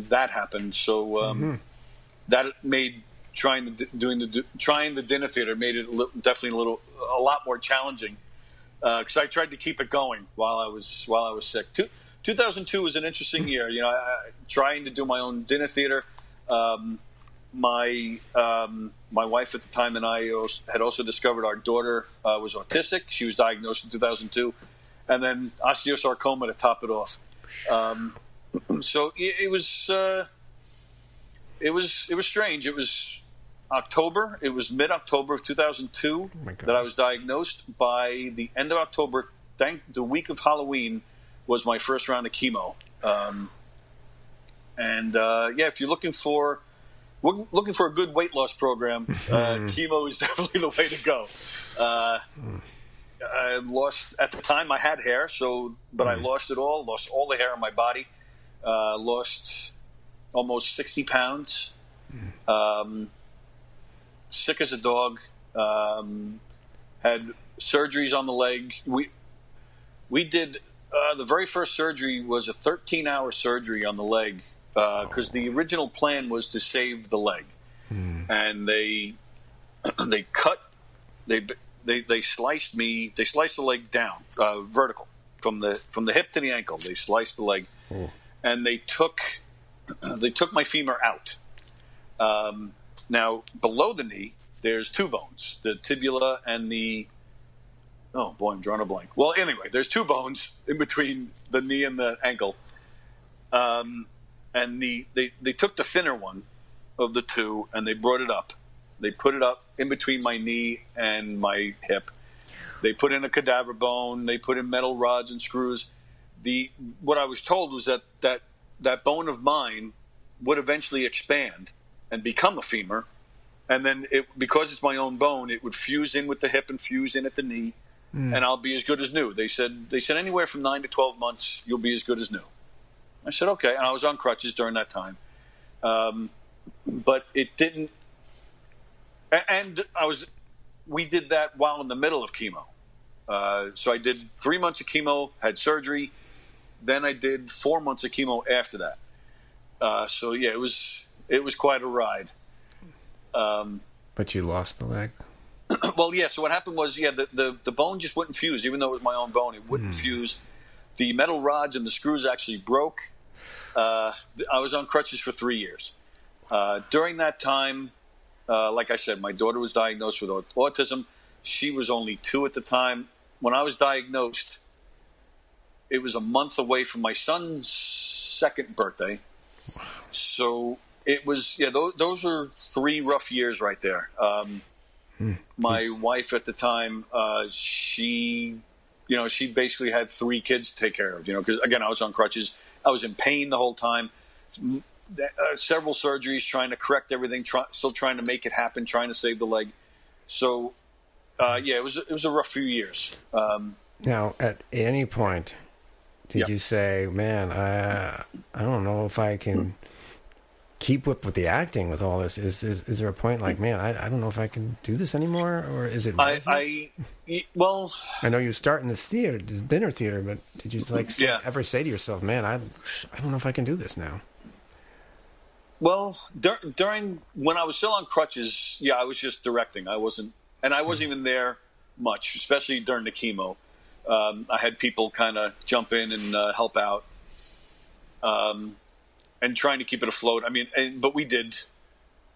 that happened. So that made trying the dinner theater made it definitely a lot more challenging, because I tried to keep it going while I was sick. 2002 was an interesting year. You know, trying to do my own dinner theater. My wife at the time and I had also discovered our daughter was autistic. She was diagnosed in 2002, and then osteosarcoma to top it off. So it was strange. It was October. It was mid-October of 2002 that I was diagnosed. By the end of October, the week of Halloween, was my first round of chemo. If you're looking for a good weight loss program, chemo is definitely the way to go. I lost, at the time I had hair, but I lost it all. Lost all the hair on my body. Lost almost 60 pounds. Sick as a dog. Had surgeries on the leg. We did the very first surgery was a 13-hour surgery on the leg, because the original plan was to save the leg, and they sliced the leg down vertical from the hip to the ankle. They sliced the leg, and they took my femur out. Now below the knee, there's two bones: the tibula and the. Oh boy, I'm drawing a blank. Well, anyway, there's two bones in between the knee and the ankle. And they took the thinner one of the two and they brought it up. They put it up in between my knee and my hip. They put in a cadaver bone. They put in metal rods and screws. What I was told was that bone of mine would eventually expand and become a femur, and then because it's my own bone, it would fuse in with the hip and fuse in at the knee, and I'll be as good as new. They said anywhere from 9 to 12 months you'll be as good as new. I said okay, and I was on crutches during that time, but it didn't. And we did that while in the middle of chemo. So I did 3 months of chemo, had surgery, then I did 4 months of chemo after that. So yeah, it was quite a ride. But you lost the leg? Well, yeah. So what happened was, the bone just wouldn't fuse, even though it was my own bone. It wouldn't fuse. The metal rods and the screws actually broke. I was on crutches for 3 years. During that time, like I said, my daughter was diagnosed with autism. She was only 2 at the time. When I was diagnosed, it was a month away from my son's 2nd birthday. So it was, those were 3 rough years right there. My wife at the time, she basically had 3 kids to take care of, because again, I was on crutches. I was in pain the whole time. Several surgeries trying to correct everything, still trying to make it happen, trying to save the leg. So, it was a rough few years. Now, at any point, did you say, man, I don't know if I can keep up with the acting with all this? Is there a point like, man, I don't know if I can do this anymore, or is it worth it? Well, I know you start in the dinner theater, but did you ever say to yourself, man, I don't know if I can do this now? Well, during when I was still on crutches, I was just directing. I wasn't even there much, especially during the chemo. I had people kind of jump in and help out. And trying to keep it afloat. I mean, but we did,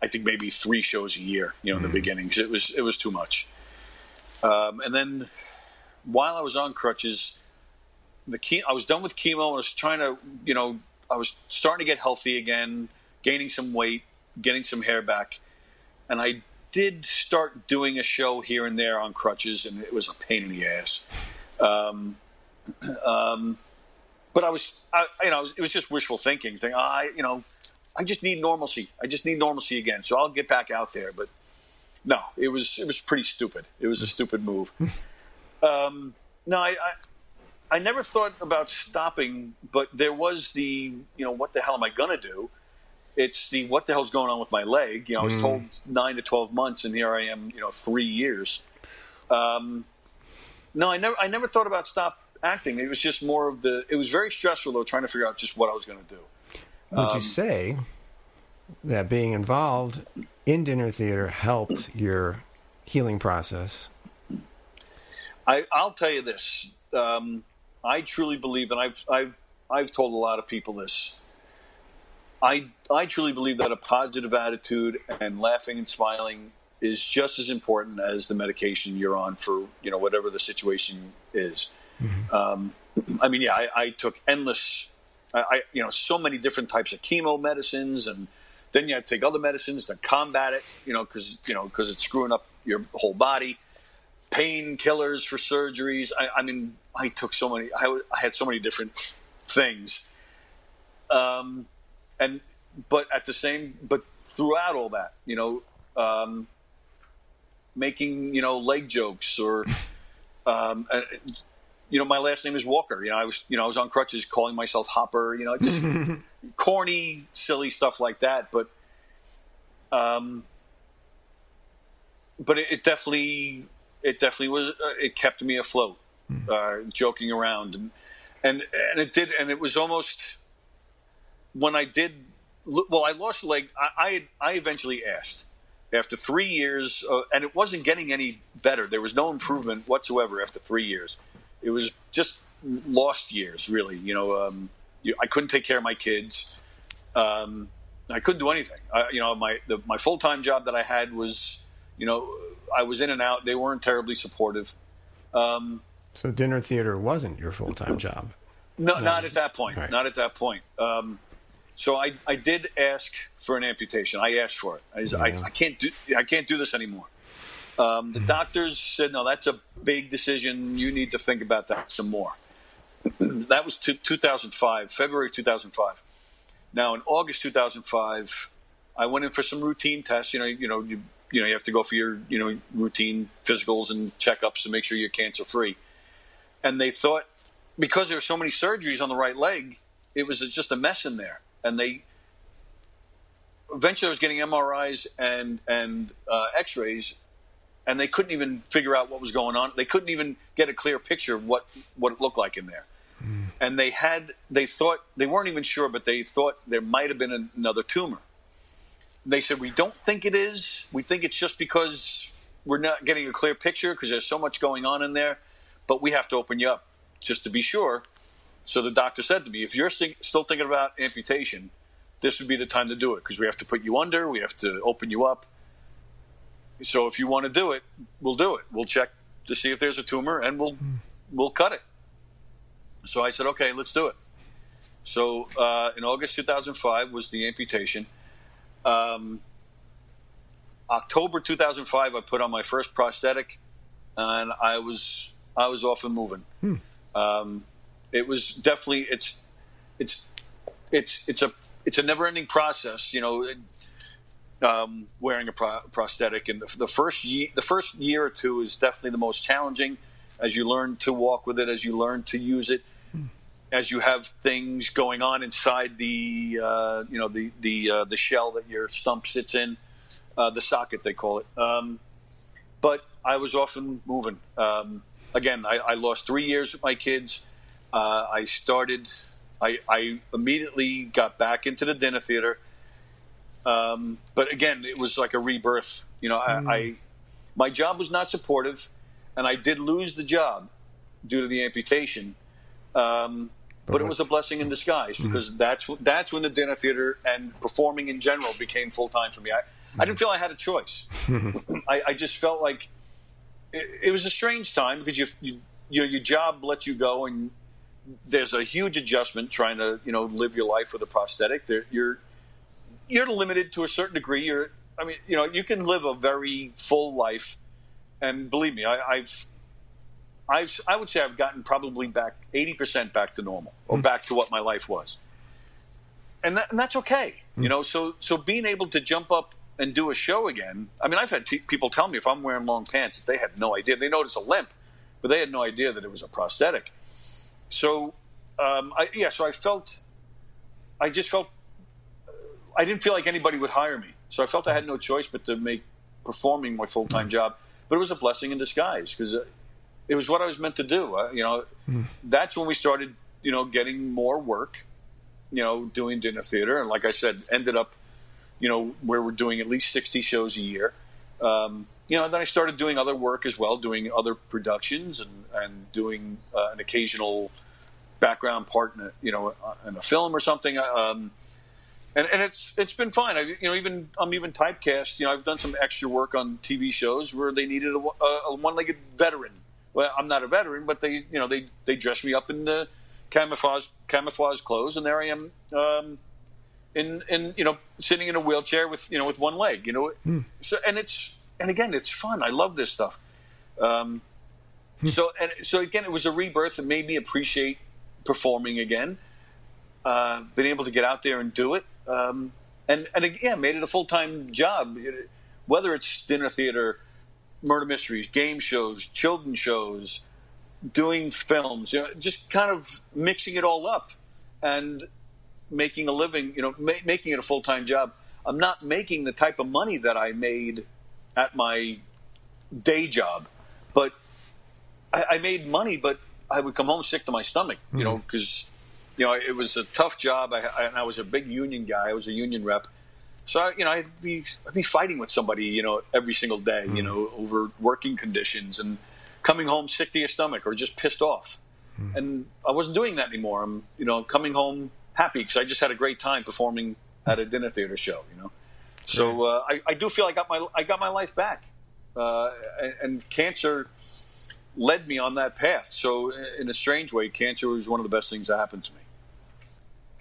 I think, maybe 3 shows a year, in the beginning, because it was too much. And then while I was on crutches, I was done with chemo. I was trying to, I was starting to get healthy again, gaining some weight, getting some hair back. And I did start doing a show here and there on crutches, and it was a pain in the ass. But it was just wishful thinking. I just need normalcy. I just need normalcy again. So I'll get back out there. But no, it was pretty stupid. It was a stupid move. No, I never thought about stopping, but there was the, what the hell am I going to do? It's the, what the hell's going on with my leg? I was told 9 to 12 months, and here I am, 3 years. No, I never thought about acting. It was just more of it was very stressful, though, trying to figure out just what I was going to do. Would you say that being involved in dinner theater helped your healing process? I'll tell you this. I truly believe, and I've told a lot of people this. I truly believe that a positive attitude and laughing and smiling is just as important as the medication you're on for, whatever the situation is. Mm-hmm. I took endless, so many different types of chemo medicines, and then you had to take other medicines to combat it, because it's screwing up your whole body. Painkillers for surgeries. I took so many. I had so many different things. But throughout all that, making leg jokes or, my last name is Walker. I was on crutches, calling myself Hopper. Just corny, silly stuff like that. But it definitely was. It kept me afloat, joking around, and it did. And it was almost when I did. Well, I lost a leg. I eventually asked after 3 years, and it wasn't getting any better. There was no improvement whatsoever after 3 years. It was just lost years, really. I couldn't take care of my kids. I couldn't do anything. My full-time job that I had was, I was in and out. They weren't terribly supportive. So dinner theater wasn't your full-time job? No, not at that point. Right. Not at that point. So I did ask for an amputation. I asked for it. I can't do this anymore. The doctors said, no, that's a big decision. You need to think about that some more. That was 2005, February 2005. Now, in August 2005, I went in for some routine tests. You have to go for your routine physicals and checkups to make sure you're cancer free. And they thought, because there were so many surgeries on the right leg, it was just a mess in there. And eventually I was getting MRIs and X-rays, and they couldn't even figure out what was going on. They couldn't even get a clear picture of what it looked like in there. Mm. And they thought, they weren't even sure, but they thought there might have been another tumor. They said, we don't think it is. We think it's just because we're not getting a clear picture because there's so much going on in there, but we have to open you up just to be sure. So the doctor said to me, if you're still thinking about amputation, this would be the time to do it because we have to put you under, we have to open you up. So if you want to do it, we'll do it. We'll check to see if there's a tumor and we'll cut it. So I said, okay, let's do it. So in August 2005 was the amputation. October 2005, I put on my first prosthetic, and I was off and moving. It was definitely it's a never-ending process, wearing a prosthetic, and the first year or two is definitely the most challenging as you learn to walk with it, as you learn to use it, as you have things going on inside the shell that your stump sits in, the socket they call it. But I was off and moving. Again, I lost 3 years with my kids. I immediately got back into the dinner theater. But again, it was like a rebirth. My job was not supportive, and I did lose the job due to the amputation. But it was a blessing in disguise because that's when the dinner theater and performing in general became full-time for me. I didn't feel I had a choice. I just felt like it was a strange time because your job lets you go, and there's a huge adjustment trying to live your life with a prosthetic. You're limited to a certain degree. You can live a very full life, and believe me, I would say I've gotten probably back 80% back to normal or back to what my life was, and that's okay. So being able to jump up and do a show again. I've had people tell me if I'm wearing long pants, they had no idea. They noticed a limp, but they had no idea that it was a prosthetic. So, I just felt I didn't feel like anybody would hire me. So I felt I had no choice but to make performing my full-time job. But it was a blessing in disguise because it was what I was meant to do. That's when we started, getting more work. doing dinner theater. And like I said, ended up, where we're doing at least 60 shows a year. Then I started doing other work as well, doing other productions and doing an occasional background part in a film or something. And it's been fine. I'm even typecast. I've done some extra work on TV shows where they needed a one-legged veteran. Well, I'm not a veteran, but they dressed me up in the camouflage clothes, and there I am, sitting in a wheelchair with one leg. So and again, it's fun. I love this stuff. So again, it was a rebirth that made me appreciate performing again. Been able to get out there and do it, and again, made it a full-time job. Whether it's dinner theater, murder mysteries, game shows, children's shows, doing films, just kind of mixing it all up and making a living, making it a full-time job. I'm not making the type of money that I made at my day job, but I made money, but I would come home sick to my stomach, because, it was a tough job. I was a big union guy. I was a union rep. So, I'd be fighting with somebody, every single day, over working conditions and coming home sick to your stomach or just pissed off. And I wasn't doing that anymore. I'm, coming home happy because I just had a great time performing at a dinner theater show, So I do feel I got my life back. And cancer led me on that path. So in a strange way, cancer was one of the best things that happened to me.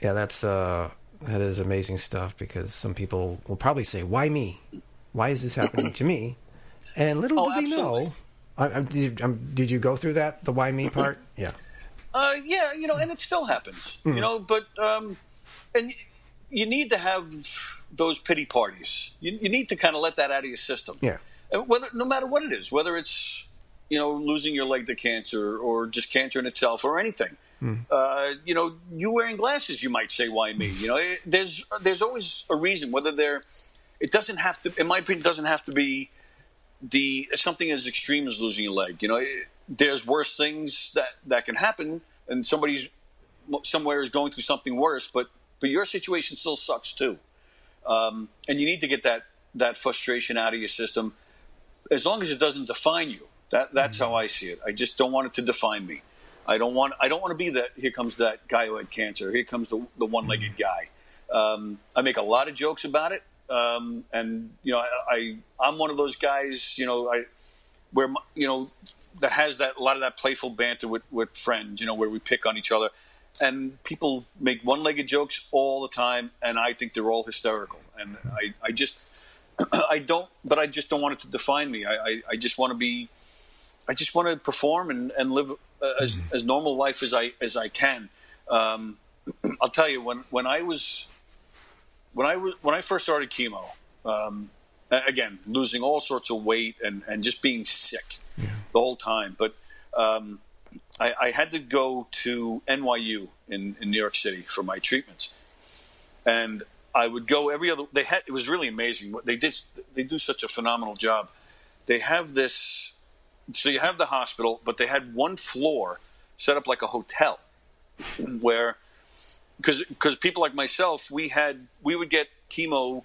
Yeah, that is amazing stuff, because some people will probably say, why me? Why is this happening to me? And little do they know. Did you go through that, the why me part? Yeah. Yeah, and it still happens, but and you need to have those pity parties. You need to kind of let that out of your system. Yeah. And no matter what it is, whether it's, losing your leg to cancer or just cancer in itself or anything. You wearing glasses, you might say, why me? There's always a reason, it doesn't have to, in my opinion, doesn't have to be something as extreme as losing your leg. There's worse things that can happen, and somebody somewhere is going through something worse, but your situation still sucks too. And you need to get that frustration out of your system, as long as it doesn't define you. That's how I see it. I just don't want it to define me. I don't want to be that. Here comes that guy who had cancer. Here comes the one-legged guy. I make a lot of jokes about it, and I'm one of those guys. That has a lot of that playful banter with friends. Where we pick on each other, and people make one-legged jokes all the time, and I think they're all hysterical. And I just don't want it to define me. I just want to perform and live as normal life as I can. I'll tell you, when I first started chemo, again, losing all sorts of weight and just being sick the whole time. But I had to go to NYU in New York City for my treatments, and I would go every other. It was really amazing. They do such a phenomenal job. They have this. So you have the hospital, but they had one floor set up like a hotel, where because people like myself, we would get chemo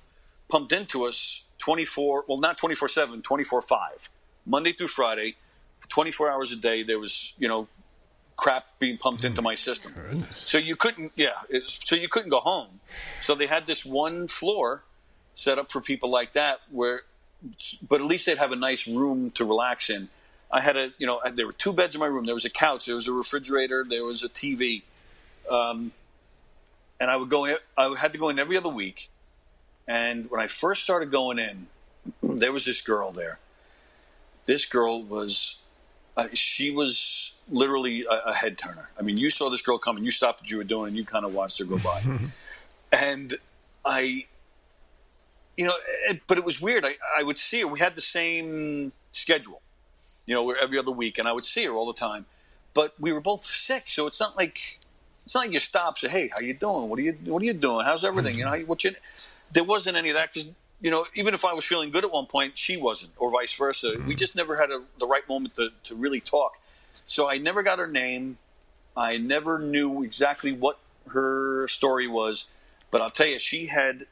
pumped into us not 24/7, 24/5, Monday through Friday, 24 hours a day. There was crap being pumped into my system, so you couldn't go home. So they had this one floor set up for people like that, but at least they'd have a nice room to relax in. I had there were 2 beds in my room. There was a couch, there was a refrigerator, there was a TV, and I had to go in every other week. And when I first started going in, there was this girl there. This girl was, she was literally a head turner. I mean, you saw this girl coming, you stopped what you were doing, and you kind of watched her go by. And but it was weird. I would see her. We had the same schedule. We're every other week, and I would see her all the time. But we were both sick, so it's not like you stop, say, "Hey, how you doing? What are you doing? How's everything?" There wasn't any of that, because even if I was feeling good at one point, she wasn't, or vice versa. We just never had the right moment to really talk. So I never got her name. I never knew exactly what her story was. But I'll tell you, she had